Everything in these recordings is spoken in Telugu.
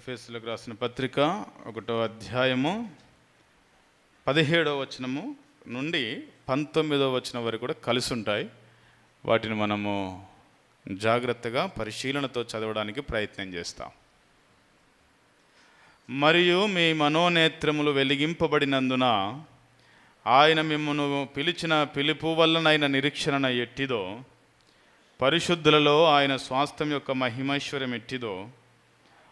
ఎఫెసీయులకు రాసిన పత్రిక 1వ అధ్యాయము 17వ వచనము నుండి 19వ వచనం వరకు కూడా కలిసి ఉంటాయి. వాటిని మనము జాగ్రత్తగా పరిశీలనతో చదవడానికి ప్రయత్నం చేస్తాం. మరియు మీ మనోనేత్రములు వెలిగింపబడినందున ఆయన మిమ్మును పిలిచిన పిలుపు వల్లనైన నిరీక్షణ ఎట్టిదో, పరిశుద్ధులలో ఆయన స్వాస్థ్యం యొక్క మహిమైశ్వర్యం ఎట్టిదో,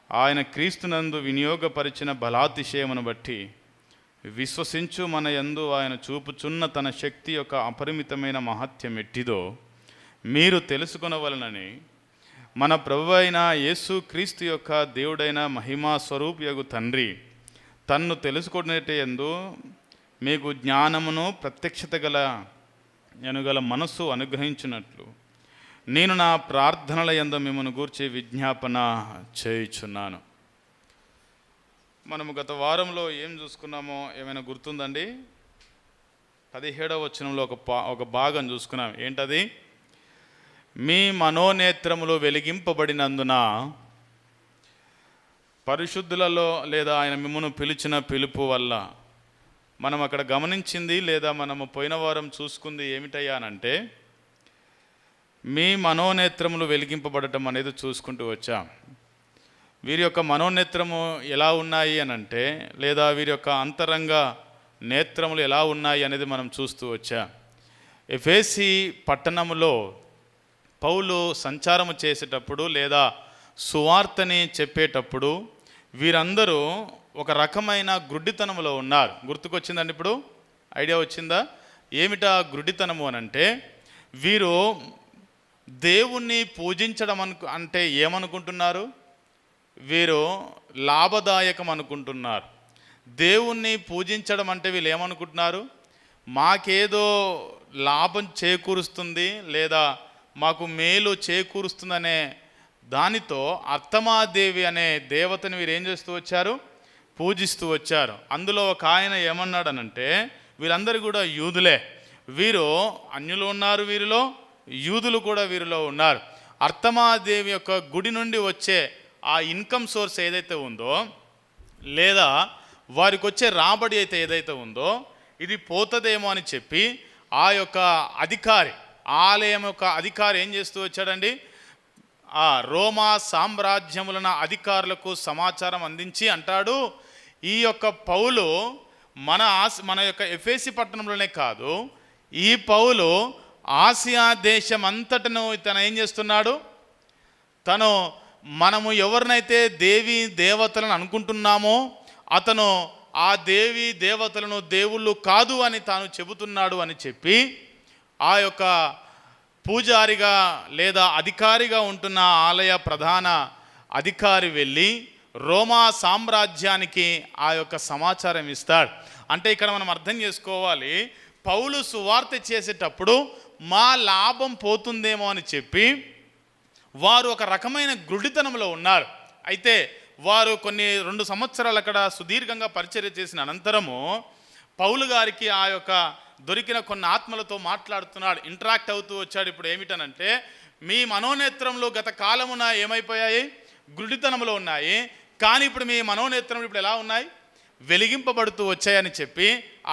ఆయన క్రీస్తునందు వినియోగపరిచిన బలాతిశయమును బట్టి విశ్వసించు మన యందు ఆయన చూపుచున్న తన శక్తి యొక్క అపరిమితమైన మహత్యం ఎట్టిదో మీరు తెలుసుకొనవలనని మన ప్రభువు అయిన యేసు క్రీస్తు యొక్క దేవుడైన మహిమా స్వరూపియగు తండ్రి తన్ను తెలుసుకునేట యందు మీకు జ్ఞానమును ప్రత్యక్షత గల మనస్సు అనుగ్రహించినట్లు నేను నా ప్రార్థనల యందు మిమ్మల్ని గూర్చి విజ్ఞాపన చేయుచున్నాను. మనము గత వారంలో ఏం చూసుకున్నామో ఏమైనా గుర్తుందండి? 17వ వచనంలో ఒక భాగం చూసుకున్నాం. ఏంటది? మీ మనోనేత్రములు వెలిగింపబడినందున పరిశుద్ధులలో లేదా ఆయన మిమ్మల్ని పిలిచిన పిలుపు వల్ల. మనం అక్కడ గమనించింది లేదా మనము పోయిన వారం చూసుకుంది ఏమిటయ్యానంటే, మీ మనోనేత్రములు వెలిగింపబడటం అనేది చూసుకుంటూ వచ్చాం. వీరి యొక్క మనోనేత్రము ఎలా ఉన్నాయి అని అంటే, లేదా వీరి యొక్క అంతరంగ నేత్రములు ఎలా ఉన్నాయి అనేది మనం చూస్తూ వచ్చాం. ఎఫెసీ పట్టణములో పౌలు సంచారము చేసేటప్పుడు లేదా సువార్తని చెప్పేటప్పుడు వీరందరూ ఒక రకమైన గుడ్డితనములో ఉన్నారు. గుర్తుకొచ్చిందండి? ఇప్పుడు ఐడియా వచ్చిందా? ఏమిటా గుడ్డితనము అని అంటే, వీరు దేవుణ్ణి పూజించడం అంటే ఏమనుకుంటున్నారు? వీరు లాభదాయకం అనుకుంటున్నారు. దేవుణ్ణి పూజించడం అంటే వీళ్ళు ఏమనుకుంటున్నారు? మాకేదో లాభం చేకూరుస్తుంది లేదా మాకు మేలు చేకూరుస్తుందనే దానితో అర్తమాదేవి అనే దేవతని వీరు ఏం చేస్తూ వచ్చారు? పూజిస్తూ వచ్చారు. అందులో ఒక ఆయన ఏమన్నాడనంటే, వీళ్ళందరూ కూడా యూదులే, వీరు అన్యులు ఉన్నారు, వీరిలో యూదులు కూడా వీరిలో ఉన్నారు. అర్తమాదేవి యొక్క గుడి నుండి వచ్చే ఆ ఇన్కమ్ సోర్స్ ఏదైతే ఉందో లేదా వారికి వచ్చే రాబడి అయితే ఏదైతే ఉందో ఇది పోతుందేమో అని చెప్పి ఆ యొక్క అధికారి, ఆలయం యొక్క అధికారి ఏం చేస్తూ వచ్చాడండి? ఆ రోమా సామ్రాజ్యములన అధికారులకు సమాచారం అందించి అంటాడు, ఈ యొక్క పౌలు మన యొక్క ఎఫెసీ పట్టణంలోనే కాదు, ఈ పౌలు ఆసియా దేశం అంతటను తను ఏం చేస్తున్నాడు? తను మనము ఎవరినైతే దేవీ దేవతలను అనుకుంటున్నామో అతను ఆ దేవీ దేవతలను దేవుళ్ళు కాదు అని తాను చెబుతున్నాడు అని చెప్పి ఆ యొక్క పూజారిగా లేదా అధికారిగా ఉంటున్న ఆలయ ప్రధాన అధికారి వెళ్ళి రోమా సామ్రాజ్యానికి ఆ యొక్క సమాచారం ఇస్తాడు. అంటే ఇక్కడ మనం అర్థం చేసుకోవాలి, పౌలు సువార్త చేసేటప్పుడు మా లాభం పోతుందేమో అని చెప్పి వారు ఒక రకమైన గుడ్డితనంలో ఉన్నారు. అయితే వారు 2 సంవత్సరాలు అక్కడ సుదీర్ఘంగా పరిచర్య చేసిన అనంతరము పౌలు గారికి ఆ యొక్క దొరికిన కొన్ని ఆత్మలతో మాట్లాడుతున్నాడు, ఇంటరాక్ట్ అవుతూ వచ్చాడు. ఇప్పుడు ఏమిటనంటే, మీ మనోనేత్రంలో గత కాలమున ఏమైపోయాయి? గుడ్డితనంలో ఉన్నాయి. కానీ ఇప్పుడు మీ మనోనేత్రములు ఇప్పుడు ఎలా ఉన్నాయి? వెలిగింపబడుతూ వచ్చాయని చెప్పి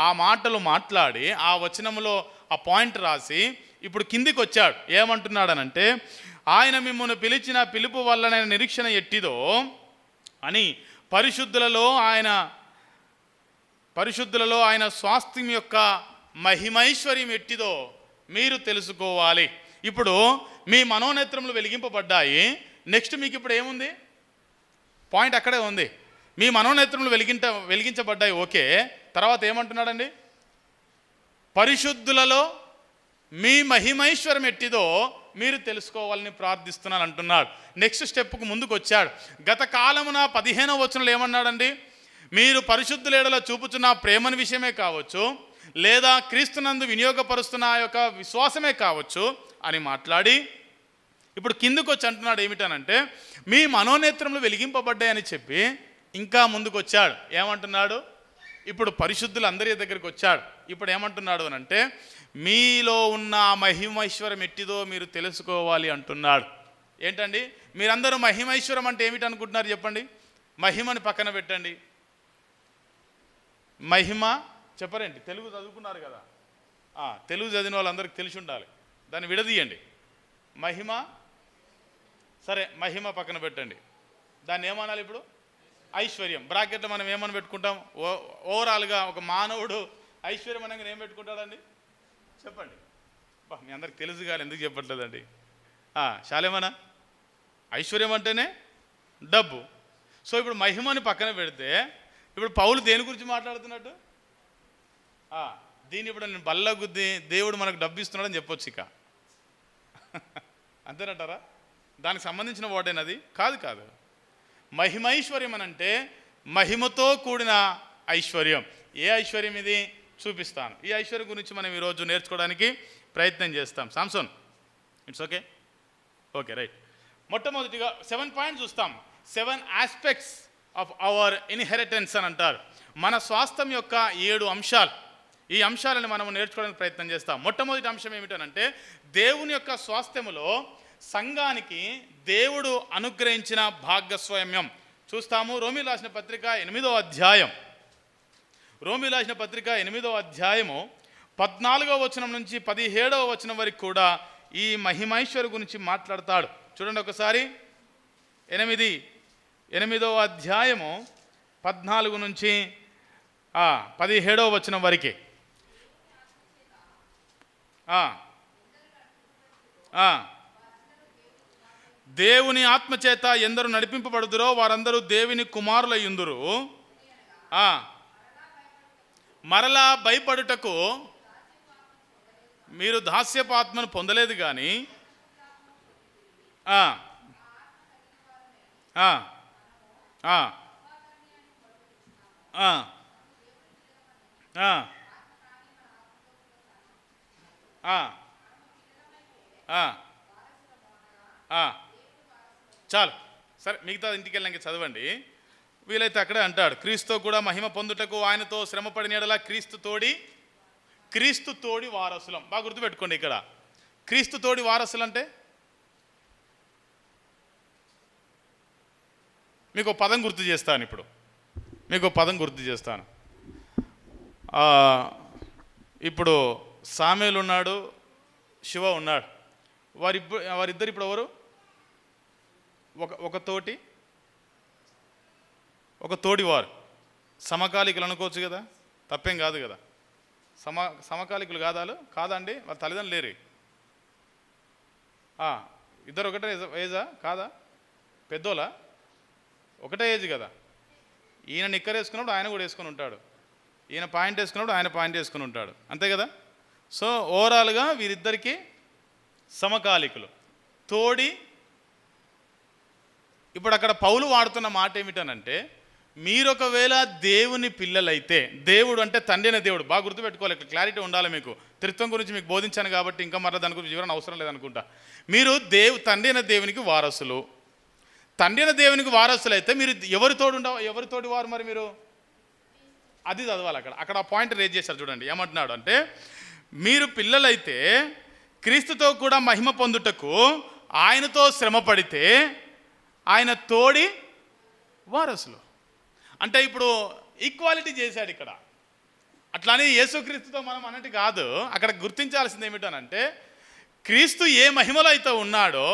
ఆ మాటలు మాట్లాడి ఆ వచనంలో ఆ పాయింట్ రాసి ఇప్పుడు కిందికి వచ్చాడు. ఏమంటున్నాడనంటే, ఆయన మిమ్మల్ని పిలిచిన పిలుపు వల్లనైన నిరీక్షణ ఎట్టిదో అని పరిశుద్ధులలో ఆయన స్వాస్థ్యం యొక్క మహిమైశ్వర్యం ఎట్టిదో మీరు తెలుసుకోవాలి. ఇప్పుడు మీ మనోనేత్రములు వెలిగింపబడ్డాయి. నెక్స్ట్ మీకు ఇప్పుడు ఏముంది? పాయింట్ అక్కడే ఉంది. మీ మనోనేత్రములు వెలిగించబడ్డాయి, ఓకే. తర్వాత ఏమంటున్నాడండి? పరిశుద్ధులలో మీ మహిమైశ్వరం ఎట్టిదో మీరు తెలుసుకోవాలని ప్రార్థిస్తున్నాను అంటున్నాడు. నెక్స్ట్ స్టెప్కు ముందుకు వచ్చాడు. గత కాలమున 15వ వచనంలో ఏమన్నాడండి? మీరు పరిశుద్ధులేడల చూపుచున్న ప్రేమని విషయమే కావచ్చు లేదా క్రీస్తునందు వినియోగపరుస్తున్న ఆ యొక్క విశ్వాసమే కావచ్చు అని మాట్లాడి ఇప్పుడు కిందకు వచ్చి అంటున్నాడు ఏమిటనంటే, మీ మనోనేత్రములు వెలిగింపబడ్డాయని చెప్పి ఇంకా ముందుకు వచ్చాడు. ఏమంటున్నాడు? ఇప్పుడు పరిశుద్ధులు అందరి దగ్గరికి వచ్చాడు. ఇప్పుడు ఏమంటున్నాడు అని అంటే, మీలో ఉన్న మహిమైశ్వరం ఎట్టిదో మీరు తెలుసుకోవాలి అంటున్నాడు. ఏంటండి? మీరందరూ మహిమైశ్వరం అంటే ఏమిటి అనుకుంటున్నారు చెప్పండి? మహిమని పక్కన పెట్టండి. మహిమ చెప్పరేంటి? తెలుగు చదువుకున్నారు కదా, తెలుగు చదివిన వాళ్ళందరికీ తెలిసి ఉండాలి. దాన్ని విడదీయండి. మహిమ, సరే మహిమ పక్కన పెట్టండి. దాన్ని ఏమనాలి ఇప్పుడు? ఐశ్వర్యం. బ్రాకెట్లో మనం ఏమని పెట్టుకుంటాం? ఓవరాల్గా ఒక మానవుడు ఐశ్వర్యం అనగా ఏం పెట్టుకుంటాడండి? చెప్పండి. మీ అందరికి తెలుసు కానీ ఎందుకు చెప్పట్లేదండి? శాలేమనా? ఐశ్వర్యం అంటేనే డబ్బు. సో ఇప్పుడు మహిమని పక్కన పెడితే ఇప్పుడు పౌలు దేని గురించి మాట్లాడుతున్నట్టు? దీన్ని ఇప్పుడు నేను బల్ల గుద్ది దేవుడు మనకు డబ్బు ఇస్తున్నాడని చెప్పొచ్చు ఇక. అంతేనంటారా? దానికి సంబంధించిన వాడేనది కాదు. మహిమైశ్వర్యం అని అంటే మహిమతో కూడిన ఐశ్వర్యం. ఏ ఐశ్వర్యం ఇది చూపిస్తాను. ఈ ఐశ్వర్యం గురించి మనం ఈరోజు నేర్చుకోవడానికి ప్రయత్నం చేస్తాం. సామ్సోన్, ఇట్స్ ఓకే రైట్. మొట్టమొదటిగా 7 పాయింట్స్ చూస్తాం. 7 ఆస్పెక్ట్స్ ఆఫ్ అవర్ ఇన్హెరిటెన్స్ అని అంటారు. మన స్వాస్థ్యం యొక్క 7 అంశాలు. ఈ అంశాలను మనం నేర్చుకోవడానికి ప్రయత్నం చేస్తాం. మొట్టమొదటి అంశం ఏమిటనంటే దేవుని యొక్క స్వాస్థ్యములో సంఘానికి దేవుడు అనుగ్రహించిన భాగస్వామ్యం చూస్తాము. రోమీయులకు రాసిన పత్రిక 8వ అధ్యాయం. రోమీయులకు రాసిన పత్రిక 8వ అధ్యాయము 14వ వచనం నుంచి 17వ వచనం వరకు కూడా ఈ మహిమైశ్వర్య గురించి మాట్లాడతాడు. చూడండి ఒకసారి. 8వ అధ్యాయము 14 నుంచి 17వ వచనం వరకే. దేవుని ఆత్మచేత ఎందరు నడిపింపబడుదురో వారందరూ దేవుని కుమారులయ్యుందురు. మరలా భయపడుటకు మీరు దాస్యపు ఆత్మను పొందలేదు కానీ చాలు సరే, మిగతా ఇంటికి వెళ్ళాక చదవండి. వీలైతే అక్కడే అంటాడు, క్రీస్తుతో కూడా మహిమ పొందుటకు ఆయనతో శ్రమపడిన యెడల క్రీస్తు తోడి వారసులం. బాగా గుర్తుపెట్టుకోండి. ఇక్కడ క్రీస్తు తోడి వారసులు అంటే మీకు పదం గుర్తు చేస్తాను. ఇప్పుడు మీకు పదం గుర్తు చేస్తాను. ఇప్పుడు సామేలు ఉన్నాడు, శివ ఉన్నాడు. వారిద్దరు ఇప్పుడు ఎవరు? ఒక తోడివారు. సమకాలికులు అనుకోవచ్చు కదా, తప్పేం కాదు కదా. సమకాలికులు కాదండి, వాళ్ళ తల్లిదండ్రులు లేరు. ఇద్దరు ఒకటే ఏజా కాదా? పెద్దోళ్ళ ఒకటే ఏజ్ కదా. ఈయన నిక్కర్ వేసుకున్నప్పుడు ఆయన కూడా వేసుకొని ఉంటాడు, ఈయన పాయింట్ వేసుకున్నప్పుడు ఆయన పాయింట్ వేసుకుని ఉంటాడు, అంతే కదా. సో ఓవరాల్గా వీరిద్దరికీ సమకాలికులు, తోడి. ఇప్పుడు అక్కడ పౌలు వాడుతున్న మాట ఏమిటనంటే, మీరు ఒకవేళ దేవుని పిల్లలైతే, దేవుడు అంటే తండ్రి అనే దేవుడు. బాగా గుర్తుపెట్టుకోవాలి, ఇక్కడ క్లారిటీ ఉండాలి మీకు. త్రిత్వం గురించి మీకు బోధించాను కాబట్టి ఇంకా మరలా దాని గురించి వివరణ అవసరం లేదనుకుంటా. మీరు తండ్రి అయిన దేవునికి వారసులు. తండ్రి అయిన దేవునికి వారసులు అయితే మీరు ఎవరి తోడి వారు? మరి మీరు అది చదవాలి. అక్కడ ఆ పాయింట్ రేజ్ చేశారు చూడండి. ఏమంటున్నాడు అంటే, మీరు పిల్లలైతే క్రీస్తుతో కూడా మహిమ పొందుటకు ఆయనతో శ్రమ పడితే ఆయన తోడి వారసులు. అంటే ఇప్పుడు ఈక్వాలిటీ చేశాడు ఇక్కడ. అట్లానే యేసుక్రీస్తుతో మనం అన్నట్టు కాదు. అక్కడ గుర్తించాల్సింది ఏమిటనంటే, క్రీస్తు ఏ మహిమలో అయితే ఉన్నాడో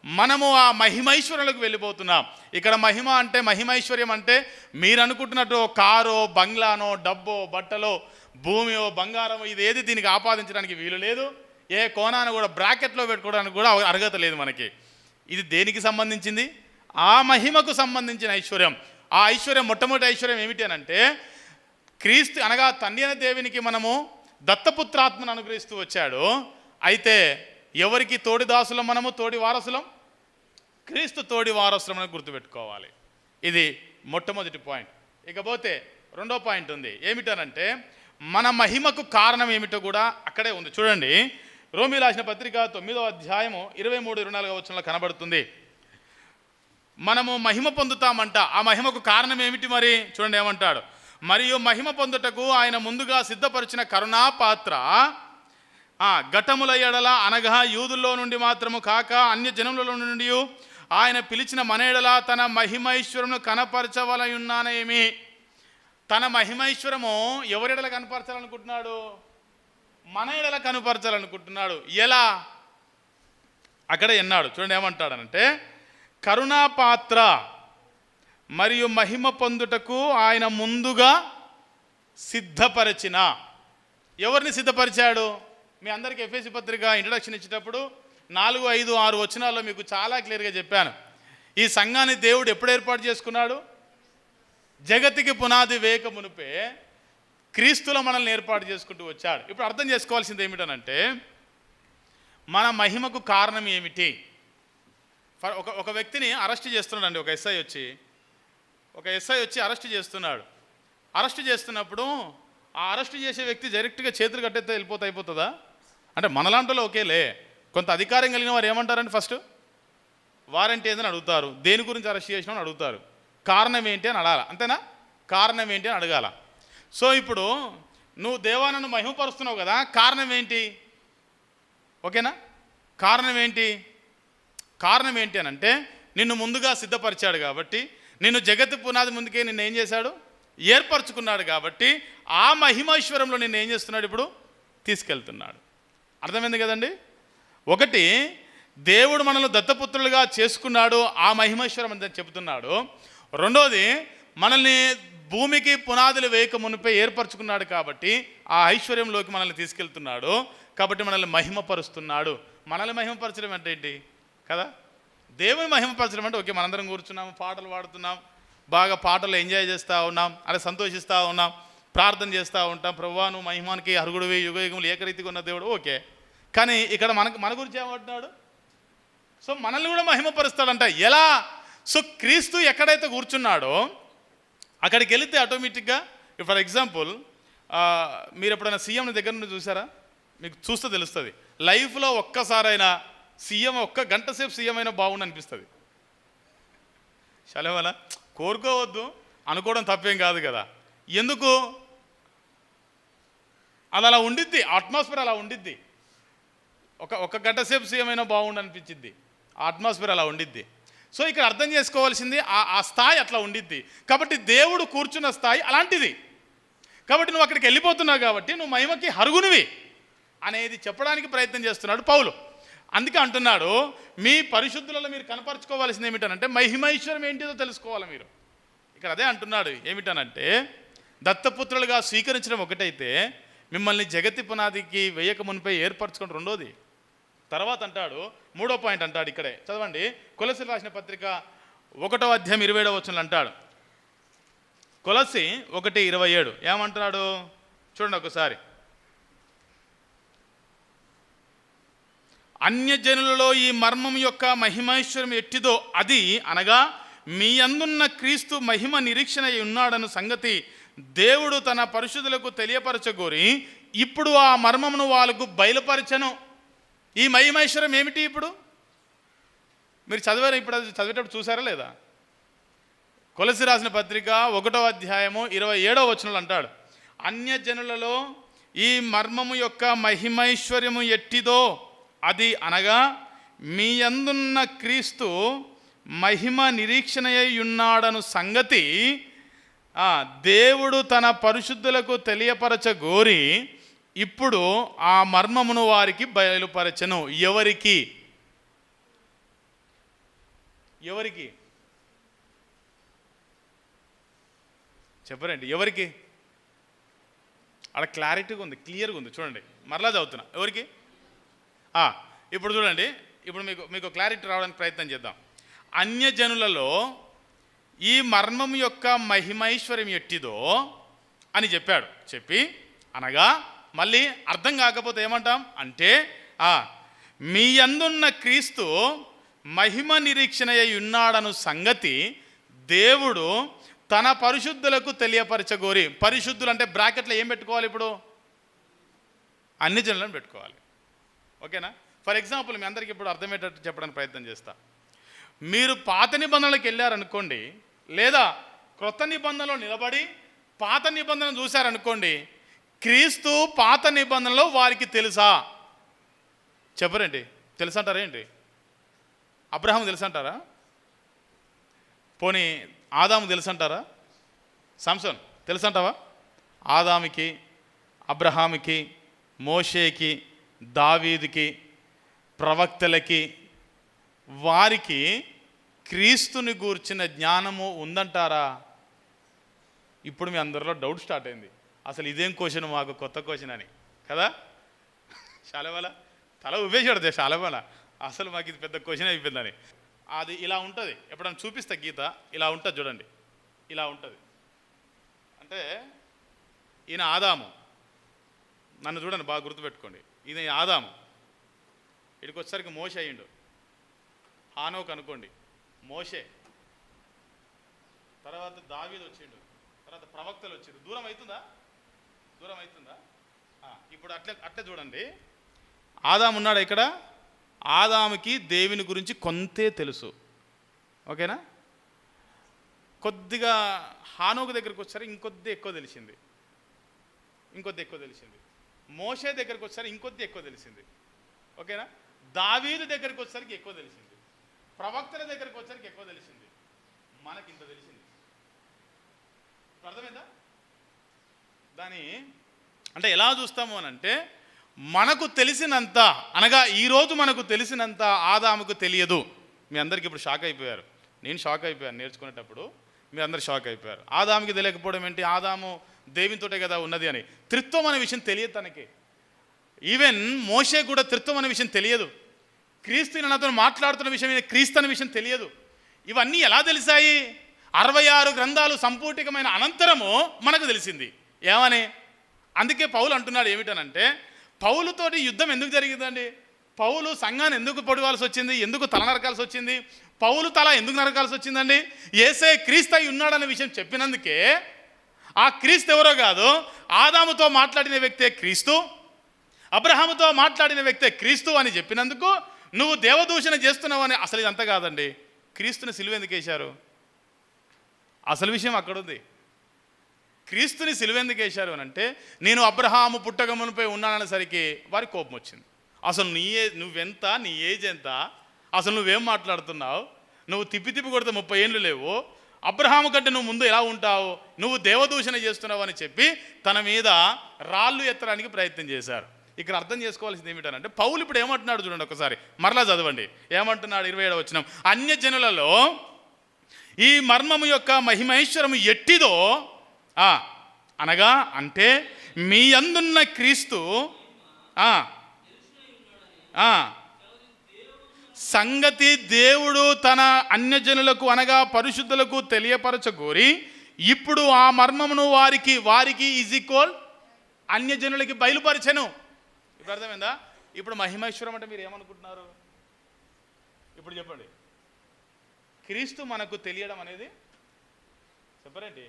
మనము ఆ మహిమైశ్వర్యంలోకి వెళ్ళిపోతున్నాం. ఇక్కడ మహిమ అంటే, మహిమైశ్వర్యం అంటే మీరు అనుకుంటున్నట్టు కారో, బంగ్లానో, డబ్బో, బట్టలో, భూమియో, బంగారమో, ఇది ఏది దీనికి ఆపాదించడానికి వీలు లేదు. ఏ కోణాన్ని కూడా బ్రాకెట్లో పెట్టుకోవడానికి కూడా అర్హత లేదు మనకి. ఇది దేనికి సంబంధించింది? ఆ మహిమకు సంబంధించిన ఐశ్వర్యం. ఆ ఐశ్వర్యం, మొట్టమొదటి ఐశ్వర్యం ఏమిటి అని అంటే, క్రీస్తు అనగా తండ్రి అయిన దేవునికి మనము దత్తపుత్రాత్మను అనుగ్రహిస్తూ వచ్చాడు. అయితే ఎవరికి తోడి దాసులం? మనము తోడి వారసులం. క్రీస్తు తోడి వారసులం అని గుర్తుపెట్టుకోవాలి. ఇది మొట్టమొదటి పాయింట్. ఇకపోతే రెండో పాయింట్ ఉంది. ఏమిటనంటే, మన మహిమకు కారణం ఏమిటో కూడా అక్కడే ఉంది. చూడండి, రోమీయులకు రాసిన పత్రిక 9వ అధ్యాయము 23-24 వచనంలో కనబడుతుంది. మనము మహిమ పొందుతామంట. ఆ మహిమకు కారణం ఏమిటి మరి? చూడండి ఏమంటాడు. మరియు మహిమ పొందుటకు ఆయన ముందుగా సిద్ధపరిచిన కరుణాపాత్ర ఘటముల ఎడల, అనగా యూదుల్లో నుండి మాత్రము కాక అన్య జనములలో నుండి ఆయన పిలిచిన మన ఎడల తన మహిమైశ్వరమును కనపరచవలయున్నానేమి. తన మహిమైశ్వరము ఎవరెడల కనపరచాలనుకుంటున్నాడు? మన ఎడల కనపరచాలనుకుంటున్నాడు. ఎలా? అక్కడ ఎన్నాడు చూడండి, ఏమంటాడనంటే, కరుణాపాత్ర మరియు మహిమ పొందుటకు ఆయన ముందుగా సిద్ధపరిచిన. ఎవరిని సిద్ధపరిచాడు? మీ అందరికీ ఎఫెసీ పత్రిక ఇంట్రడక్షన్ ఇచ్చేటప్పుడు 4, 5, 6 వచనాల్లో మీకు చాలా క్లియర్గా చెప్పాను. ఈ సంఘాన్ని దేవుడు ఎప్పుడు ఏర్పాటు చేసుకున్నాడు? జగతికి పునాది వేయక మునిపే క్రీస్తులో మనల్ని ఏర్పాటు చేసుకుంటూ వచ్చాడు. ఇప్పుడు అర్థం చేసుకోవాల్సింది ఏమిటనంటే, మన మహిమకు కారణం ఏమిటి? ఒక వ్యక్తిని అరెస్ట్ చేస్తున్నాడు. ఒక ఎస్ఐ వచ్చి అరెస్ట్ చేస్తున్నాడు. అరెస్ట్ చేస్తున్నప్పుడు ఆ అరెస్ట్ చేసే వ్యక్తి డైరెక్ట్గా చేతులు కట్టేస్తే అయిపోతుందా? అంటే మనలాంటిలో ఒకేలే, కొంత అధికారం కలిగిన వారు ఏమంటారంటే, ఫస్ట్ వారెంట్ ఏందని అడుగుతారు, దేని గురించి అరెస్ట్ చేసినామని అడుగుతారు, కారణం ఏంటి అని అడగాల. అంతేనా? కారణం ఏంటి అని అడగాల. సో ఇప్పుడు నువ్వు దేవాలను మహిమపరుస్తున్నావు కదా, కారణం ఏంటి? ఓకేనా? కారణం ఏంటి? కారణం ఏంటి అని అంటే, నిన్ను ముందుగా సిద్ధపరిచాడు కాబట్టి, నిన్ను జగత్తు పునాది ముందుకే నిన్ను ఏం చేశాడు? ఏర్పరచుకున్నాడు కాబట్టి, ఆ మహిమైశ్వరంలో నిన్ను ఏం చేస్తున్నాడు? ఇప్పుడు తీసుకెళ్తున్నాడు. అర్థమైంది కదండి? ఒకటి, దేవుడు మనల్ని దత్తపుత్రులుగా చేసుకున్నాడు, ఆ మహిమైశ్వరం అని చెబుతున్నాడు. రెండోది, మనల్ని భూమికి పునాదులు వేయక మునిపే ఏర్పరచుకున్నాడు కాబట్టి ఆ ఐశ్వర్యంలోకి మనల్ని తీసుకెళ్తున్నాడు. కాబట్టి మనల్ని మహిమపరుస్తున్నాడు. మనల్ని మహిమపరచడం అంటే ఏంటి కదా? దేవుని మహిమపరచడం అంటే, ఓకే మనందరం కూర్చున్నాం, పాటలు పాడుతున్నాం, బాగా పాటలు ఎంజాయ్ చేస్తూ ఉన్నాం, అలా సంతోషిస్తూ ఉన్నాం, ప్రార్థన చేస్తూ ఉంటాం, ప్రభువా నువ్వు మహిమానికి అరుగుడివి, యుగయుగములు ఏకరీతిగా ఉన్న దేవుడు. ఓకే, కానీ ఇక్కడ మన గురించి ఏమంటున్నాడు? సో మనల్ని కూడా మహిమపరుస్తాడంట. ఎలా? సో క్రీస్తు ఎక్కడైతే కూర్చున్నాడో అక్కడికి వెళితే ఆటోమేటిక్గా, ఫర్ ఎగ్జాంపుల్ మీరు ఎప్పుడైనా సీఎం దగ్గర నుండి చూసారా? మీకు చూస్తే తెలుస్తుంది. లైఫ్లో ఒక్కసారైనా సీఎం ఒక్క గంట సేపు సీఎం అయినా బాగుండు అనిపిస్తుంది. చలవలా కోరుకోవద్దు, అనుకోవడం తప్పేం కాదు కదా. ఎందుకు? అది అలా ఉండిద్ది, అట్మాస్ఫియర్ అలా ఉండిద్ది. ఒక గంట సేపు సీఎం అయినా బాగుండు అనిపించిద్ది, అట్మాస్ఫియర్ అలా ఉండిద్ది. సో ఇక్కడ అర్థం చేసుకోవాల్సింది, ఆ స్థాయి అట్లా ఉండిద్ది. కాబట్టి దేవుడు కూర్చున్న స్థాయి అలాంటిది. కాబట్టి నువ్వు అక్కడికి వెళ్ళిపోతున్నావు కాబట్టి నువ్వు మహిమకి హరుగునివి అనేది చెప్పడానికి ప్రయత్నం చేస్తున్నాడు పౌలు. అందుకే అంటున్నాడు, మీ పరిశుద్ధులలో మీరు కనపరచుకోవాల్సింది ఏమిటనంటే, మహిమైశ్వరం ఏంటిదో తెలుసుకోవాలి మీరు. ఇక్కడ అదే అంటున్నాడు. ఏమిటనంటే, దత్తపుత్రులుగా స్వీకరించడం ఒకటైతే, మిమ్మల్ని జగతి పునాదికి వేయక మునిపై ఏర్పరచుకోవడం రెండోది. తర్వాత అంటాడు, 3వ పాయింట్ అంటాడు ఇక్కడే, చదవండి. కొలస్సీలకు రాసిన పత్రిక 1వ అధ్యాయం 27వ వచనంలో అంటాడు. కొలస్సీ 1:27 ఏమంటున్నాడు చూడండి ఒకసారి. అన్యజనులలో ఈ మర్మం యొక్క మహిమైశ్వరం ఎట్టిదో అది అనగా మీ అందున్న క్రీస్తు మహిమ నిరీక్షణ ఉన్నాడన్న సంగతి దేవుడు తన పరిశుద్ధులకు తెలియపరచగోరి ఇప్పుడు ఆ మర్మమును వాళ్ళకు బయలుపరచను. ఈ మహిమైశ్వరం ఏమిటి? ఇప్పుడు మీరు చదివారు, ఇప్పుడు అది చదివేటప్పుడు చూసారా లేదా? కొలస్సీ రాసిన పత్రిక 1వ అధ్యాయము 27వ వచనంలో అంటాడు, అన్యజనులలో ఈ మర్మము యొక్క మహిమైశ్వర్యము ఎట్టిదో అది అనగా మీ యందున్న క్రీస్తు మహిమ నిరీక్షణయై ఉన్నాడను సంగతి దేవుడు తన పరిశుద్ధులకు తెలియపరచగోరి ఇప్పుడు ఆ మర్మమును వారికి బయలుపరచను. ఎవరికి? ఎవరికి చెప్పరండి? ఎవరికి? అక్కడ క్లారిటీగా ఉంది, క్లియర్గా ఉంది. చూడండి, మరలా చదువుతున్నా. ఎవరికి? ఇప్పుడు చూడండి, ఇప్పుడు మీకు క్లారిటీ రావడానికి ప్రయత్నం చేద్దాం. అన్యజనులలో ఈ మర్మం యొక్క మహిమైశ్వర్యం ఎట్టిదో అని చెప్పాడు. చెప్పి అనగా మళ్ళీ అర్థం కాకపోతే ఏమంటాం అంటే, మీ యందున్న క్రీస్తు మహిమ నిరీక్షణ అయి ఉన్నాడను సంగతి దేవుడు తన పరిశుద్ధులకు తెలియపరచగోరి. పరిశుద్ధులు అంటే బ్రాకెట్లో ఏం పెట్టుకోవాలి? ఇప్పుడు అన్ని జనులను పెట్టుకోవాలి. ఓకేనా? ఫర్ ఎగ్జాంపుల్ మీ అందరికీ ఇప్పుడు అర్థమయ్యేటట్టు చెప్పడానికి ప్రయత్నం చేస్తా. మీరు పాత నిబంధనలకు వెళ్ళారనుకోండి, లేదా క్రొత్త నిబంధనలో నిలబడి పాత నిబంధన చూశారనుకోండి, క్రీస్తు పాత నిబంధనలో వారికి తెలుసా? చెప్పరేంటి? తెలుసంటారా ఏంటి? అబ్రహాం తెలుసంటారా? పోనీ ఆదాము తెలుసంటారా? సంసోన్ తెలుసంటావా? ఆదాముకి, అబ్రహాముకి, మోషేకి, దావీదుకి, ప్రవక్తలకి, వారికి క్రీస్తుని గూర్చిన జ్ఞానము ఉందంటారా? ఇప్పుడు మీ అందరిలో డౌట్ స్టార్ట్ అయింది, అసలు ఇదేం క్వశ్చన్, మాకు కొత్త క్వశ్చన్ అని కదా. శాలవాల తల ఉవేశాడు శాలవాల, అసలు మాకు ఇది పెద్ద క్వశ్చన్ అయిపోయిందని. అది ఇలా ఉంటుంది, ఎప్పుడైనా చూపిస్తా గీత, ఇలా ఉంటుంది చూడండి, ఇలా ఉంటుంది. అంటే ఈయన ఆదాము, నన్ను చూడండి బాగా గుర్తుపెట్టుకోండి, ఈయన ఆదాము, ఇక్కడికి వచ్చేసరికి మోషే అయ్యిండు, హానోకు అనుకోండి మోషే, తర్వాత దావీదు వచ్చిండు, తర్వాత ప్రవక్తలు వచ్చిండు. దూరం అవుతుందా? దూరం అవుతుందా? ఇప్పుడు అట్లే చూడండి, ఆదాము ఉన్నాడు ఇక్కడ. ఆదాముకి దేవుని గురించి కొంతే తెలుసు, ఓకేనా. కొద్దిగా హానోకు దగ్గరికి వచ్చారు, ఇంకొద్ది ఎక్కువ తెలిసింది, మోషే దగ్గరికి వచ్చారు, ఇంకొద్ది ఎక్కువ తెలిసింది, ఓకేనా. దావీదు దగ్గరికి వచ్చేసరికి ఎక్కువ తెలిసింది, ప్రవక్తల దగ్గరికి వచ్చేసరికి ఎక్కువ తెలిసింది, మనకి ఇంత తెలిసింది. అర్థమైందా? దాని అంటే ఎలా చూస్తాము అని అంటే, మనకు తెలిసినంత, అనగా ఈరోజు మనకు తెలిసినంత ఆదాముకు తెలియదు. మీ అందరికీ ఇప్పుడు షాక్ అయిపోయారు, నేను షాక్ అయిపోయాను నేర్చుకునేటప్పుడు, మీరు అందరు షాక్ అయిపోయారు. ఆదాముకి తెలియకపోవడం ఏంటి? ఆదాము దేవునితోటే కదా ఉన్నది అని. త్రిత్వం అనే విషయం తెలియదు తనకి. ఈవెన్ మోషే కూడా త్రిత్వం అనే విషయం తెలియదు. క్రీస్తు నాతో మాట్లాడుతున్న విషయం, క్రీస్తు అనే విషయం తెలియదు. ఇవన్నీ ఎలా తెలిసాయి? 66 గ్రంథాలు సంపూర్ణమైన అనంతరము మనకు తెలిసింది. ఏమని? అందుకే పౌలు అంటున్నాడు ఏమిటనంటే, పౌలుతోటి యుద్ధం ఎందుకు జరిగిందండి? పౌలు సంఘాన్ని ఎందుకు పొడవాల్సి వచ్చింది? ఎందుకు తల నరకాల్సి వచ్చింది? పౌలు తల ఎందుకు నరకాల్సి వచ్చిందండి? యేసే క్రీస్తు అయి ఉన్నాడనే విషయం చెప్పినందుకే. ఆ క్రీస్తు ఎవరో కాదు, ఆదాముతో మాట్లాడిన వ్యక్తే క్రీస్తు, అబ్రహాముతో మాట్లాడిన వ్యక్తే క్రీస్తు అని చెప్పినందుకు నువ్వు దేవదూషణ చేస్తున్నావు అని. అసలు ఇదంతా కాదండి, క్రీస్తుని సిలువ ఎందుకు వేశారు? అసలు విషయం అక్కడుంది. క్రీస్తుని సిలువ ఎందుకు వేశారు అని అంటే, నేను అబ్రహాము పుట్టగమనుపై ఉన్నాననేసరికి వారికి కోపం వచ్చింది. అసలు నువ్వెంత, నీ ఏజ్ ఎంత, అసలు నువ్వేం మాట్లాడుతున్నావు, నువ్వు తిప్పి కొడితే 30 ఏళ్ళు లేవు, అబ్రహాము కంటే నువ్వు ముందు ఎలా ఉంటావు, నువ్వు దేవదూషణ చేస్తున్నావు అని చెప్పి తన మీద రాళ్ళు ఎత్తడానికి ప్రయత్నం చేశారు. ఇక్కడ అర్థం చేసుకోవాల్సింది ఏమిటనంటే, పౌలు ఇప్పుడు ఏమంటున్నాడు చూడండి, ఒకసారి మరలా చదవండి. ఏమంటున్నాడు? 27వ వచనం, అన్యజనులలో ఈ మర్మము యొక్క మహిమైశ్వరము ఎట్టిదో అనగా, అంటే మీ అందున్న క్రీస్తు సంగతి దేవుడు తన అన్యజనులకు అనగా పరిశుద్ధులకు తెలియపరచగోరి ఇప్పుడు ఆ మర్మమును వారికి ఈజ్ ఈక్వల్ అన్యజనులకి బయలుపరచెను. ఇప్పుడు అర్థమైందా? ఇప్పుడు మహిమైశ్వరం అంటే మీరు ఏమనుకుంటున్నారు? ఇప్పుడు చెప్పండి. క్రీస్తు మనకు తెలియడం అనేది, చెప్పరండి,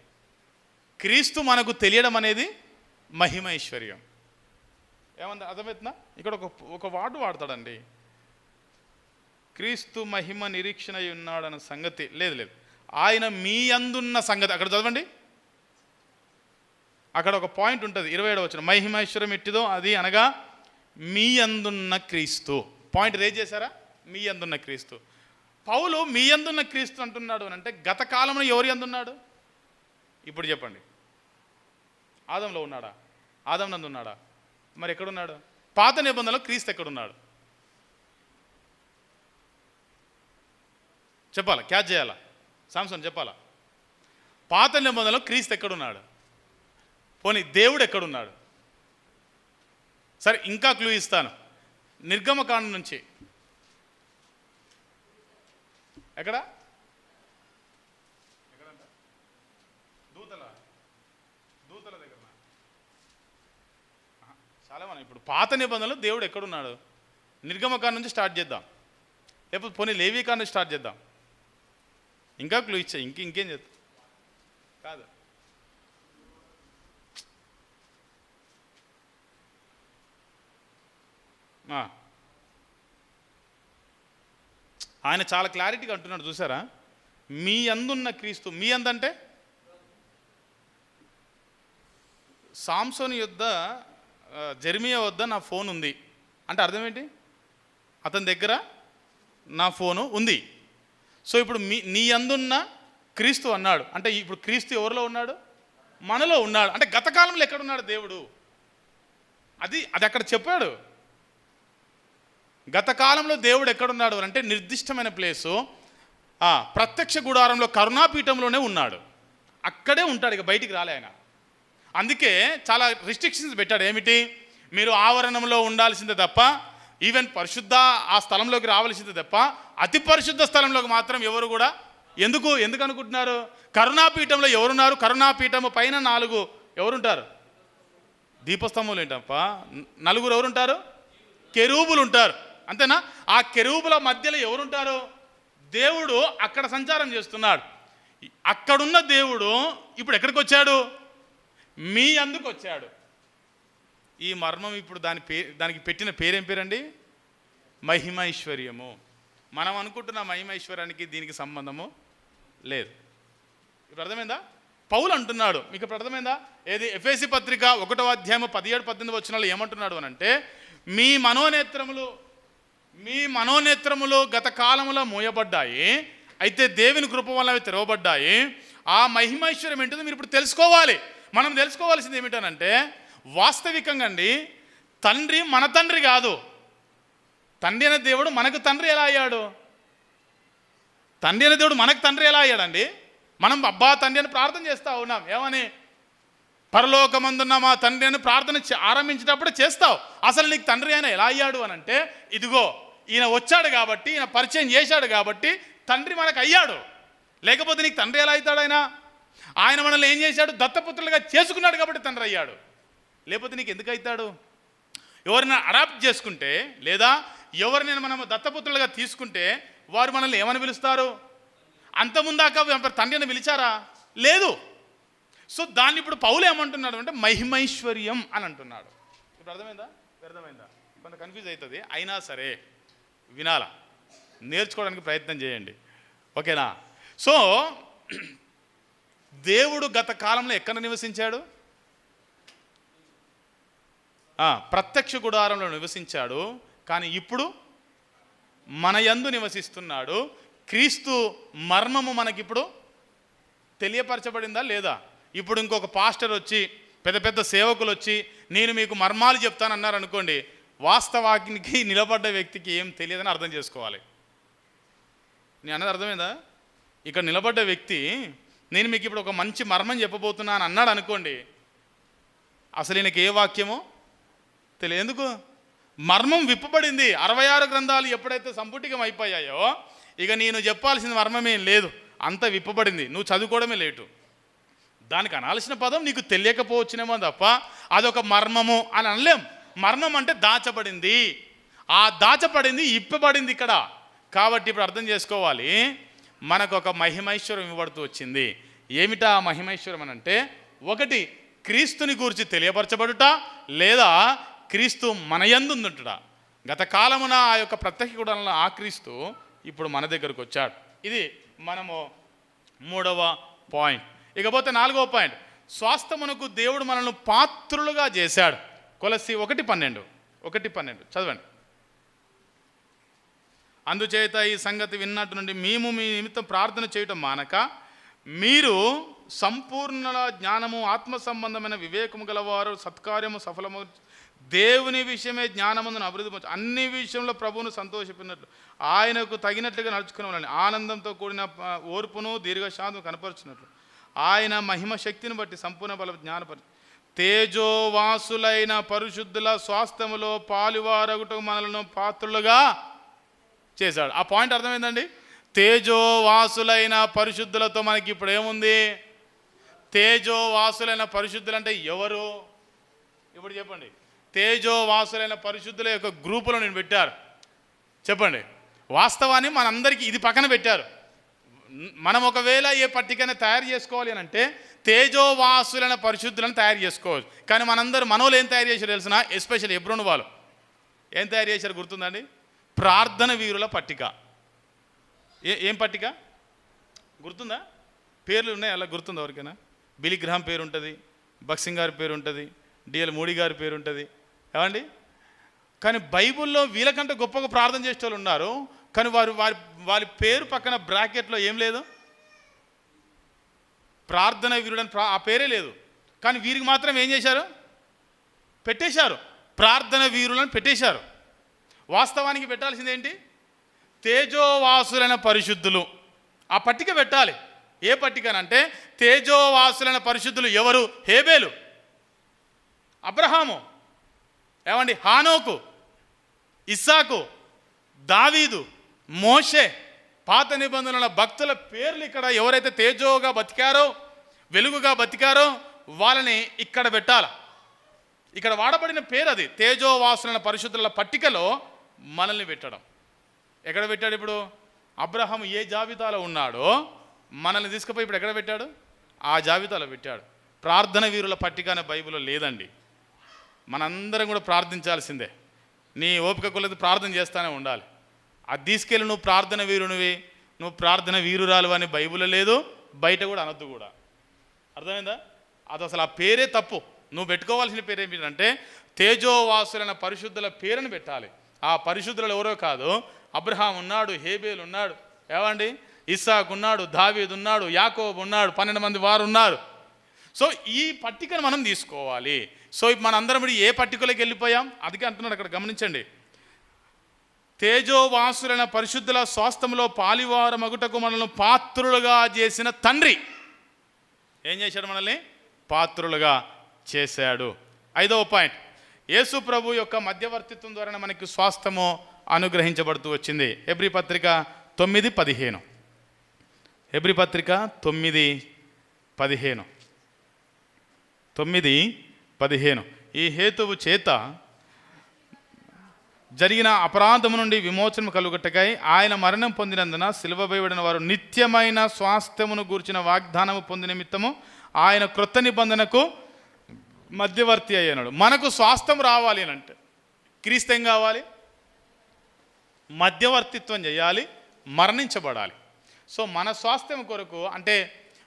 క్రీస్తు మనకు తెలియడం అనేది మహిమైశ్వర్యం. ఏమన్నా అర్థమవుతుందా? ఇక్కడ ఒక వాడు వాడతాడండి, క్రీస్తు మహిమ నిరీక్షణ ఉన్నాడన్న సంగతి. లేదు, ఆయన మీ అందున్న సంగతి. అక్కడ చదవండి, అక్కడ ఒక పాయింట్ ఉంటుంది, 27వ వచనం, మహిమైశ్వరం ఎట్టిదో అది అనగా మీ అందున్న క్రీస్తు. పాయింట్ రేజ్ చేశారా? మీ అందున్న క్రీస్తు. పౌలు మీ అందున్న క్రీస్తు అంటున్నాడు అని అంటే, గత కాలంలో ఎవరి అందున్నాడు? ఇప్పుడు చెప్పండి. ఆదంలో ఉన్నాడా? ఆదం నందు ఉన్నాడా? మరి ఎక్కడున్నాడు? పాత నిబంధనలో క్రీస్తు ఎక్కడున్నాడు? చెప్పాలా? క్యాచ్ చేయాలా? సాంసన్ చెప్పాలా? పాత నిబంధనలో క్రీస్తు ఎక్కడున్నాడు? పోనీ దేవుడు ఎక్కడున్నాడు? సరే, ఇంకా క్లూ ఇస్తాను. నిర్గమకాండం నుంచి ఎక్కడంట? దూతల దగ్గర. చాలా మనం ఇప్పుడు పాత నిబంధనలు దేవుడు ఎక్కడున్నాడు? నిర్గమకాండం నుంచి స్టార్ట్ చేద్దాం, లేకపోతే పోనీ లేవీకాండం నుంచి స్టార్ట్ చేద్దాం. ఇంకా క్లూ ఇచ్చా, ఇంకేం చేద్దాం? కాదు, ఆయన చాలా క్లారిటీగా అంటున్నాడు చూసారా, మీ అందున్న క్రీస్తు. మీ అందంటే సాంసోను యొద్ద, జెర్మియా వద్ద నా ఫోన్ ఉంది అంటే అర్థం ఏంటి? అతని దగ్గర నా ఫోను ఉంది. సో ఇప్పుడు నీ అందున్న క్రీస్తు అన్నాడు. అంటే ఇప్పుడు క్రీస్తు ఎవరిలో ఉన్నాడు? మనలో ఉన్నాడు. అంటే గత కాలంలో ఎక్కడున్నాడు దేవుడు? అది అక్కడ చెప్పాడు. గత కాలంలో దేవుడు ఎక్కడున్నాడు అంటే నిర్దిష్టమైన ప్లేసు ప్రత్యక్ష గుడారంలో కరుణాపీఠంలోనే ఉన్నాడు. అక్కడే ఉంటాడు, ఇక బయటికి రాలే ఆయన. అందుకే చాలా రిస్ట్రిక్షన్స్ పెట్టాడు. ఏమిటి? మీరు ఆవరణంలో ఉండాల్సిందే తప్ప, ఈవెన్ పరిశుద్ధ ఆ స్థలంలోకి రావాల్సిందే తప్ప, అతి పరిశుద్ధ స్థలంలోకి మాత్రం ఎవరు కూడా ఎందుకు అనుకుంటున్నారు? కరుణాపీఠంలో ఎవరున్నారు? కరుణాపీఠము పైన 4 ఎవరుంటారు? దీపస్తంభములు ఏంటప్ప, 4 ఎవరుంటారు? కెరూబులు ఉంటారు. అంతేనా? ఆ కెరూబుల మధ్యలో ఎవరుంటారు? దేవుడు అక్కడ సంచారం చేస్తున్నాడు. అక్కడున్న దేవుడు ఇప్పుడు ఎక్కడికి వచ్చాడు? మీ అందుకు వచ్చాడు. ఈ మర్మం ఇప్పుడు దానికి పెట్టిన పేరేం పేరండి? మహిమైశ్వర్యము. మనం అనుకుంటున్న మహిమైశ్వర్యానికి దీనికి సంబంధము లేదు. ఇప్పుడు అర్థమైందా? పౌలు అంటున్నాడు, మీకు ఇప్పుడు అర్థమైందా? ఏది? ఎఫెసీ పత్రిక 1వ అధ్యాయము 17-18 వచనాలు ఏమంటున్నాడు అనంటే, మీ మనోనేత్రములు గత కాలంలో మూయబడ్డాయి, అయితే దేవుని కృప వల్ల అవి తెరవబడ్డాయి. ఆ మహిమైశ్వర్యం ఏంటో మీరు ఇప్పుడు తెలుసుకోవాలి. మనం తెలుసుకోవాల్సింది ఏమిటనంటే, వాస్తవికంగా అండి, తండ్రి మన తండ్రి కాదు. తండ్రి అనే దేవుడు మనకు తండ్రి ఎలా అయ్యాడు? తండ్రి అనే దేవుడు మనకు తండ్రి ఎలా అయ్యాడండి? మనం అబ్బా తండ్రి అని ప్రార్థన చేస్తూ ఉన్నాం. ఏమని? పరలోకమందున్న మా తండ్రి అని ప్రార్థన ఆరంభించేటప్పుడు చేస్తావు. అసలు నీకు తండ్రి అయినా ఎలా అయ్యాడు అని అంటే, ఇదిగో ఈయన వచ్చాడు కాబట్టి, ఈయన పరిచయం చేశాడు కాబట్టి తండ్రి మనకు అయ్యాడు. లేకపోతే నీకు తండ్రి ఎలా అవుతాడు? ఆయన మనల్ని ఏం చేశాడు? దత్తపుత్రులుగా చేసుకున్నాడు కాబట్టి తండ్రి అయ్యాడు. లేకపోతే నీకు ఎందుకు అవుతాడు? ఎవరిని అడాప్ట్ చేసుకుంటే, లేదా ఎవరినైనా మనం దత్తపుత్రులుగా తీసుకుంటే వారు మనల్ని ఏమని పిలుస్తారు? అంతముందాక తండ్రి అని పిలిచారా? లేదు. సో దాన్ని ఇప్పుడు పౌలు ఏమంటున్నాడు అంటే మహిమైశ్వర్యం అని అంటున్నాడు. ఇప్పుడు అర్థమైందా? కొంత కన్ఫ్యూజ్ అవుతుంది. అయినా సరే వినాలా, నేర్చుకోవడానికి ప్రయత్నం చేయండి. ఓకేనా? సో దేవుడు గత కాలంలో ఎక్కడ నివసించాడు? ప్రత్యక్ష గుడారంలో నివసించాడు. కానీ ఇప్పుడు మన యందు నివసిస్తున్నాడు. క్రీస్తు మర్మము మనకిప్పుడు తెలియపరచబడిందా లేదా? ఇప్పుడు ఇంకొక పాస్టర్ వచ్చి, పెద్ద సేవకులు వచ్చి, నేను మీకు మర్మాలు చెప్తానన్నారు అనుకోండి, వాస్తవానికి నిలబడ్డ వ్యక్తికి ఏం తెలియదని అర్థం చేసుకోవాలి. నేను అన్నది అర్థమైందా? ఇక్కడ నిలబడ్డ వ్యక్తి, నేను మీకు ఇప్పుడు ఒక మంచి మర్మం చెప్పబోతున్నాను అన్నాడు అనుకోండి, అసలు ఈయనకి ఏ వాక్యమో తెలియదు. ఎందుకు? మర్మం విప్పబడింది. 66 గ్రంథాలు ఎప్పుడైతే సంపుటికం అయిపోయాయో, ఇక నేను చెప్పాల్సిన మర్మమేం లేదు, అంత విప్పబడింది. నువ్వు చదువుకోవడమే లేటు. దానికి అనాల్సిన పదం నీకు తెలియకపోవచ్చునేమో తప్ప అదొక మర్మము అని అనలేం. మర్మం అంటే దాచబడింది. ఆ దాచబడింది ఇప్పబడింది ఇక్కడ. కాబట్టి ఇప్పుడు అర్థం చేసుకోవాలి, మనకు ఒక మహిమైశ్వర్యం ఇవ్వబడుతూ వచ్చింది. ఏమిటా ఆ మహిమైశ్వర్యం అని అంటే, ఒకటి క్రీస్తుని గురించి తెలియపరచబడుట, లేదా క్రీస్తు మన యందు ఉండుట. గత కాలమున ఆ యొక్క ప్రత్యక్ష గుడారంలో ఆ క్రీస్తు ఇప్పుడు మన దగ్గరకు వచ్చాడు. ఇది మనము 3వ పాయింట్. ఇకపోతే 4వ పాయింట్, స్వాస్థ్యమునకు దేవుడు మనల్ని పాత్రులుగా చేశాడు. కొలస్సీ 1:12 చదవండి. అందుచేత ఈ సంగతి విన్నట్టు నుండి మేము మీ నిమిత్తం ప్రార్థన చేయటం మానక, మీరు సంపూర్ణ జ్ఞానము, ఆత్మ సంబంధమైన వివేకము గలవారు, సత్కార్యము సఫలము, దేవుని విషయమే జ్ఞానమును అభివృద్ధి, అన్ని విషయంలో ప్రభువును సంతోషిపినట్లు ఆయనకు తగినట్లుగా నడుచుకునే వాళ్ళని, ఆనందంతో కూడిన ఓర్పును దీర్ఘశాంతం కనపరుచున్నట్లు, ఆయన మహిమ శక్తిని బట్టి సంపూర్ణ బల జ్ఞానపరి, తేజోవాసులైన పరిశుద్ధుల స్వాస్థ్యములో పాలువారగుటకు మనలను పాత్రులుగా చేశాడు. ఆ పాయింట్ అర్థమైందండి? తేజోవాసులైన పరిశుద్ధులతో మనకి ఇప్పుడు ఏముంది? తేజోవాసులైన పరిశుద్ధులు అంటే ఎవరు? ఇప్పుడు చెప్పండి. తేజోవాసులైన పరిశుద్ధుల యొక్క గ్రూపులో నేను పెట్టారు. చెప్పండి. వాస్తవాన్ని మనందరికీ ఇది పక్కన పెట్టారు. మనం ఒకవేళ ఏ పట్టికనే తయారు చేసుకోవాలి అని అంటే తేజోవాసులైన పరిశుద్ధులను తయారు చేసుకోవచ్చు. కానీ మనందరూ మనోళ్ళు ఏం తయారు చేశారు తెలిసిన? ఎస్పెషల్లీ ఎబ్రోన్ వాళ్ళు ఏం తయారు చేశారు గుర్తుందండి? ప్రార్థన వీరుల పట్టిక. ఏం పట్టిక గుర్తుందా? పేర్లు ఉన్నాయి, అలా గుర్తుందా ఎవరికైనా? బిలీ గ్రహాం పేరు ఉంటుంది, బక్సింగ్ గారి పేరు ఉంటుంది, డిఎల్ మోడీ గారి పేరు ఉంటుంది, ఏమండి? కానీ బైబిల్లో వీళ్ళకంటే గొప్పగా ప్రార్థన చేసే వాళ్ళు ఉన్నారు. కానీ వారి పేరు పక్కన బ్రాకెట్లో ఏం లేదు? ప్రార్థన వీరుడని ఆ పేరే లేదు. కానీ వీరికి మాత్రం ఏం చేశారు? పెట్టేశారు, ప్రార్థన వీరులను పెట్టేశారు. వాస్తవానికి పెట్టాల్సిందేంటి? తేజోవాసులైన పరిశుద్ధులు. ఆ పట్టిక పెట్టాలి. ఏ పట్టికనంటే తేజోవాసులైన పరిశుద్ధులు ఎవరు? హేబేలు, అబ్రహాము, ఏమండి, హానోకు, ఇస్సాకు, దావీదు, మోషే, పాత నిబంధనల భక్తుల పేర్లు ఇక్కడ ఎవరైతే తేజోగా బతికారో, వెలుగుగా బతికారో వాళ్ళని ఇక్కడ పెట్టాలి. ఇక్కడ వాడబడిన పేరు అది. తేజోవాసులైన పరిశుద్ధుల పట్టికలో మనల్ని పెట్టడం. ఎక్కడ పెట్టాడు? ఇప్పుడు అబ్రహాం ఏ జాబితాలో ఉన్నాడో మనల్ని తీసుకుపోయి ఇప్పుడు ఎక్కడ పెట్టాడు? ఆ జాబితాలో పెట్టాడు. ప్రార్థన వీరుల పట్టిక అనే బైబిల్లో లేదండి. మనందరం కూడా ప్రార్థించాల్సిందే. నీ ఓపిక కొలది ప్రార్థన చేస్తూనే ఉండాలి. అది తీసుకెళ్ళి నువ్వు ప్రార్థన వీరునివి, నువ్వు ప్రార్థన వీరురాలు అని బైబిల్లో లేదు, బయట కూడా అనొద్దు కూడా. అర్థమైందా? అది అసలు ఆ పేరే తప్పు. నువ్వు పెట్టుకోవాల్సిన పేరు ఏమిటంటే తేజోవాసులైన పరిశుద్ధుల పేరుని పెట్టాలి. ఆ పరిశుద్ధులు ఎవరో కాదు, అబ్రహాం ఉన్నాడు, హేబేలు ఉన్నాడు, ఏమండి, ఇస్సాకు ఉన్నాడు, దావీదు ఉన్నాడు, యాకోబు ఉన్నాడు, 12 మంది వారు ఉన్నారు. సో ఈ పట్టికను మనం తీసుకోవాలి. సో మన అందరం ఏ పట్టికలోకి వెళ్ళిపోయాం? అందుకే అంటున్నాడు అక్కడ, గమనించండి. తేజోవాసులైన పరిశుద్ధుల స్వాస్థ్యంలో పాలివార మగుటకు మనల్ని పాత్రులుగా చేసిన తండ్రి ఏం చేశాడు? మనల్ని పాత్రులుగా చేశాడు. 5వ పాయింట్, యేసు ప్రభు యొక్క మధ్యవర్తిత్వం ద్వారా మనకి స్వాస్థ్యము అనుగ్రహించబడుతూ వచ్చింది. హెబ్రీ పత్రిక 9:15. హెబ్రీ పత్రిక 9:15. 9:15. ఈ హేతువు చేత జరిగిన అపరాధము నుండి విమోచనం కలుగుటకై ఆయన మరణం పొందినందున సిలువవేయబడిన వారు నిత్యమైన స్వాస్థ్యమును గూర్చిన వాగ్దానము పొంది నిమిత్తము ఆయన క్రొత్త నిబంధనకు మధ్యవర్తి అయ్యాడు. మనకు స్వాస్థ్యం రావాలి అని అంటే క్రీస్తు ఏం కావాలి? మధ్యవర్తిత్వం చేయాలి, మరణించబడాలి. సో మన స్వాస్థ్యం కొరకు, అంటే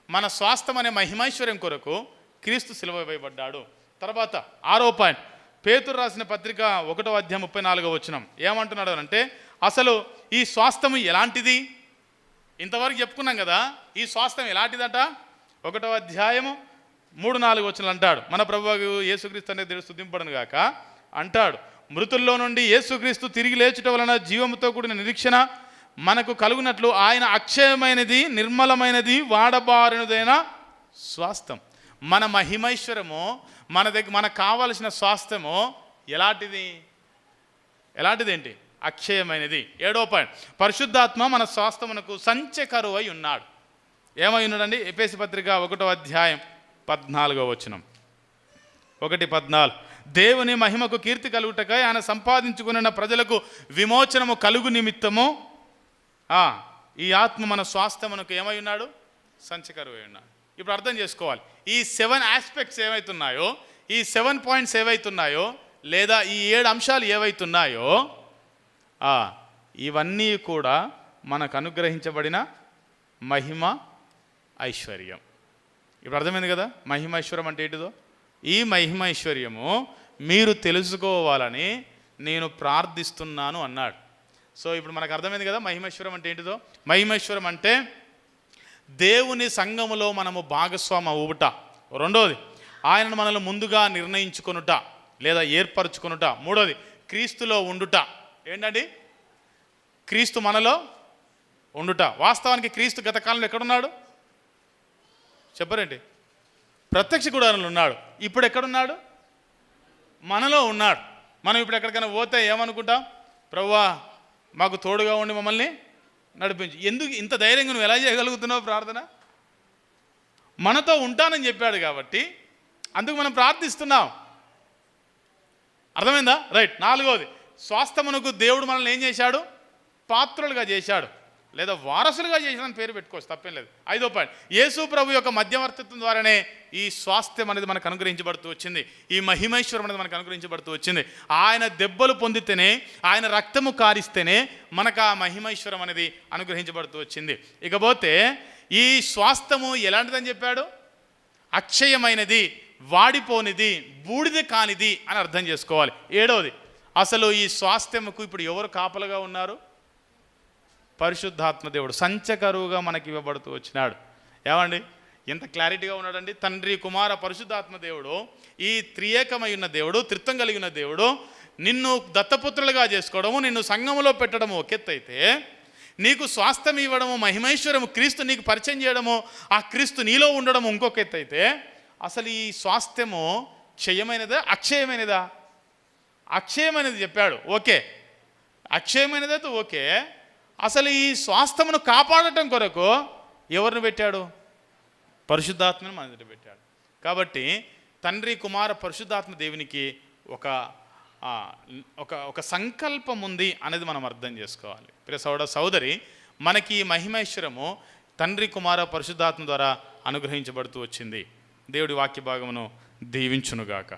మన స్వాస్థ్యం అనే మహిమైశ్వర్యం కొరకు క్రీస్తు సిలువ వేయబడ్డాడు. తర్వాత 6వ పాయింట్, పేతురు రాసిన పత్రిక 1వ అధ్యాయం 34వ వచనం ఏమంటున్నాడు అంటే అసలు ఈ స్వాస్థ్యం ఎలాంటిది? ఇంతవరకు చెప్పుకున్నాం కదా, ఈ స్వాస్థ్యం ఎలాంటిదట? 1వ అధ్యాయము 3-4 వచనాలు అంటాడు, మన ప్రభువు యేసుక్రీస్తు అనే దేవుడు స్తుతింపబడును గాక అంటాడు, మృతుల్లో నుండి యేసుక్రీస్తు తిరిగి లేచుట వలన జీవముతో కూడిన నిరీక్షణ మనకు కలుగునట్లు ఆయన అక్షయమైనది, నిర్మలమైనది, వాడబారినదైన స్వాస్థ్యం. మన మహిమైశ్వరము, మనకు కావలసిన స్వాస్థ్యము ఎలాంటిదేంటి? అక్షయమైనది. 7వ పాయింట్, పరిశుద్ధాత్మ మన స్వాస్థ్యమునకు సంచకరువు అయి ఉన్నాడు. ఏమై ఉన్నాడండి? ఎఫెసీ పత్రిక 1వ అధ్యాయం 14వ వచనం. 1:14, దేవుని మహిమకు కీర్తి కలుగుటకై ఆయన సంపాదించుకున్న ప్రజలకు విమోచనము కలుగు నిమిత్తము ఈ ఆత్మ మన స్వాస్థ్యమునకు ఏమై ఉన్నాడు? సంచకరువు అయి ఉన్నాడు. ఇప్పుడు అర్థం చేసుకోవాలి, ఈ 7 ఆస్పెక్ట్స్ ఏవైతున్నాయో, ఈ 7 పాయింట్స్ ఏవైతున్నాయో, లేదా ఈ 7 అంశాలు ఏవైతున్నాయో ఇవన్నీ కూడా మనకు అనుగ్రహించబడిన మహిమ ఐశ్వర్యం. ఇప్పుడు అర్థమైంది కదా మహిమ ఐశ్వర్యం అంటే ఏంటిదో? ఈ మహిమ ఐశ్వర్యము మీరు తెలుసుకోవాలని నేను ప్రార్థిస్తున్నాను అన్నాడు. సో ఇప్పుడు మనకు అర్థమైంది కదా మహిమైశ్వరం అంటే ఏంటిదో. మహిమైశ్వరం అంటే దేవుని సంఘములో మనము భాగస్వామి అవుట. రెండోది, ఆయనను మనల్ని ముందుగా నిర్ణయించుకొనుట లేదా ఏర్పరచుకొనుట. మూడోది, క్రీస్తులో ఉండుట. ఏంటండి? క్రీస్తు మనలో ఉండుట. వాస్తవానికి క్రీస్తు గత కాలంలో ఎక్కడున్నాడు చెప్పరేంటి? ప్రత్యక్ష గుడారంలో ఉన్నాడు. ఇప్పుడు ఎక్కడున్నాడు? మనలో ఉన్నాడు. మనం ఇప్పుడు ఎక్కడికైనా పోతే ఏమనుకుంటాం? ప్రభువా మాకు తోడుగా ఉండి మమ్మల్ని నడిపించు. ఎందుకు ఇంత ధైర్యంగా నువ్వు ఎలా చేయగలుగుతున్నావు ప్రార్థన? మనతో ఉంటానని చెప్పాడు కాబట్టి అందుకు మనం ప్రార్థిస్తున్నాం. అర్థమైందా? రైట్. నాలుగవది, స్వాస్థ్యమునకు దేవుడు మనల్ని ఏం చేశాడు? పాత్రులుగా చేశాడు లేదా వారసులుగా చేశాడని పేరు పెట్టుకోవచ్చు, తప్పేం లేదు. 5వ పాయింట్, యేసు ప్రభు యొక్క మధ్యవర్తిత్వం ద్వారానే ఈ స్వాస్థ్యం అనేది మనకు అనుగ్రహించబడుతూ వచ్చింది. ఈ మహిమైశ్వరం అనేది మనకు అనుగ్రహించబడుతూ వచ్చింది. ఆయన దెబ్బలు పొందితేనే, ఆయన రక్తము కారిస్తేనే మనకు ఆ మహిమైశ్వరం అనేది అనుగ్రహించబడుతూ వచ్చింది. ఇకపోతే ఈ స్వాస్థ్యము ఎలాంటిదని చెప్పాడు? అక్షయమైనది, వాడిపోనిది, బూడిద కానిది అని అర్థం చేసుకోవాలి. 7వది, అసలు ఈ స్వాస్థ్యముకు ఇప్పుడు ఎవరు కాపలుగా ఉన్నారు? పరిశుద్ధాత్మ దేవుడు సంచకరువుగా మనకి ఇవ్వబడుతూ వచ్చినాడు. ఏమండి? ఎంత క్లారిటీగా ఉన్నాడండి. తండ్రి, కుమార, పరిశుద్ధాత్మ దేవుడు, ఈ త్రియేకమై ఉన్న దేవుడు, త్రిత్వం కలిగిన దేవుడు నిన్ను దత్తపుత్రులుగా చేసుకోవడము, నిన్ను సంఘములో పెట్టడము ఒక ఎత్తు అయితే, నీకు స్వాస్థ్యం ఇవ్వడము, మహిమైశ్వరము, క్రీస్తు నీకు పరిచయం చేయడము, ఆ క్రీస్తు నీలో ఉండడము ఇంకొక ఎత్తు అయితే, అసలు ఈ స్వాస్థ్యము క్షయమైనదా అక్షయమైనదా? అక్షయమైనది చెప్పాడు, ఓకే. అక్షయమైనదైతే ఓకే. అసలు ఈ స్వాస్థ్యమును కాపాడటం కొరకు ఎవరిని పెట్టాడు? పరిశుద్ధాత్మను మన ఎదుట పెట్టాడు. కాబట్టి తండ్రి, కుమార, పరిశుద్ధాత్మ దేవునికి ఒక సంకల్పం ఉంది అనేది మనం అర్థం చేసుకోవాలి. ప్రియ సోదర సోదరి, మనకి ఈ మహిమైశ్వరము తండ్రి, కుమార, పరిశుద్ధాత్మ ద్వారా అనుగ్రహించబడుతూ వచ్చింది. దేవుడి వాక్య భాగమును దీవించునుగాక.